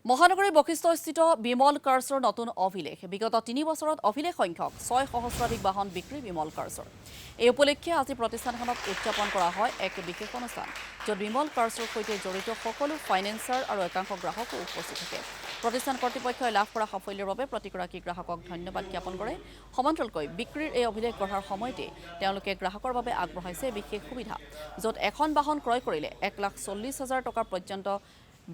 মহানগৰীৰ বশিষ্ঠস্থিত বিমল কাৰ্ছৰ নতুন অভিলেখ বিগত ৩ বছৰত অভিলেখ সংখ্যক ৬ সহস্ৰাধিক বাহন বিক্ৰী বিমল কাৰ্ছৰ এই উপলক্ষে আজি প্ৰতিষ্ঠানখনত উদযাপন কৰা হয় এক বিশেষ অনুষ্ঠান য'ত বিমল কাৰ্ছৰ সৈতে জড়িত সকলো ফাইনেন্সাৰ আৰু একাংশ গ্ৰাহকো উপস্থিত থাকে প্ৰতিষ্ঠান কৰ্তৃপক্ষই লাভ কৰা সাফল্যৰ বাবে প্ৰতিগৰাকী গ্ৰাহকক ধন্যবাদ জ্ঞাপন কৰে সমান্তৰালকৈ বিক্ৰীৰ এই অভিলেখ গঢ়াৰ সময়তে তেওঁলোকে গ্ৰাহকৰ বাবে আগবঢ়াইছে বিশেষ সুবিধা য'ত এখন বাহন ক্ৰয় কৰিলে ১,৪০,০০০ টকা পৰ্যন্ত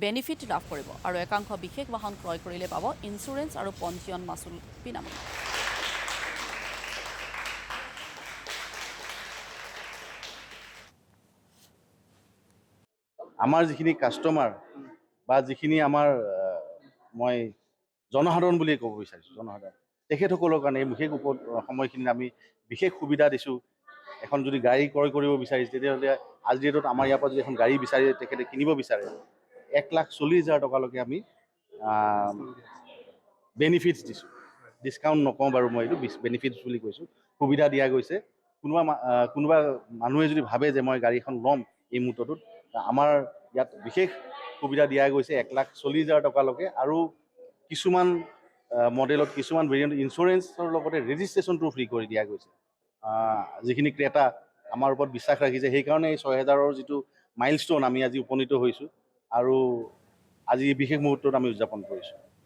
বেনিফিট লাভ কৰিব আৰু একাংশ বিশেষ বাহন ক্ৰয় কৰিলে পাব ইঞ্চুৰেঞ্চ আৰু পঞ্জীয়ন মাচুল বিনামূলীয়া আমাৰ যিখিনি কাষ্টমাৰ বা যিখিনি আমাৰ মই জনসাধাৰণ বুলি ক'ব বিচাৰিছোঁ জনসাধাৰণ তেখেতসকলৰ কাৰণে বিশেষ সময়খিনিত আমি বিশেষ সুবিধা দিছোঁ এখন যদি গাড়ী ক্ৰয় কৰিব বিচাৰিছে তেতিয়াহ'লে আজিৰ ডেটত আমাৰ ইয়াৰ পৰা যদি এখন গাড়ী বিচাৰি তেখেতে কিনিব বিচাৰে ১,৪০,০০০ টকালৈকে আমি বেনিফিটছ দিছোঁ ডিছকাউণ্ট নকওঁ বাৰু মই এইটো বেনিফিটছ বুলি কৈছোঁ সুবিধা দিয়া গৈছে কোনোবা মানুহে যদি ভাবে যে মই গাড়ী এখন ল'ম এই মুহূৰ্তটোত আমাৰ ইয়াত বিশেষ সুবিধা দিয়া গৈছে ১,৪০,০০০ টকালৈকে আৰু কিছুমান মডেলত কিছুমান ভেৰিয়েণ্ট ইঞ্চুৰেঞ্চৰ লগতে ৰেজিষ্ট্ৰেশ্যনটো ফ্ৰী কৰি দিয়া গৈছে যিখিনি ক্ৰেতা আমাৰ ওপৰত বিশ্বাস ৰাখিছে সেইকাৰণে এই ৬,০০০ৰ যিটো মাইলষ্ট'ন আমি আজি উপনীত হৈছোঁ আৰু আজি বিশেষ মুহূৰ্তত আমি উদযাপন কৰিছোঁ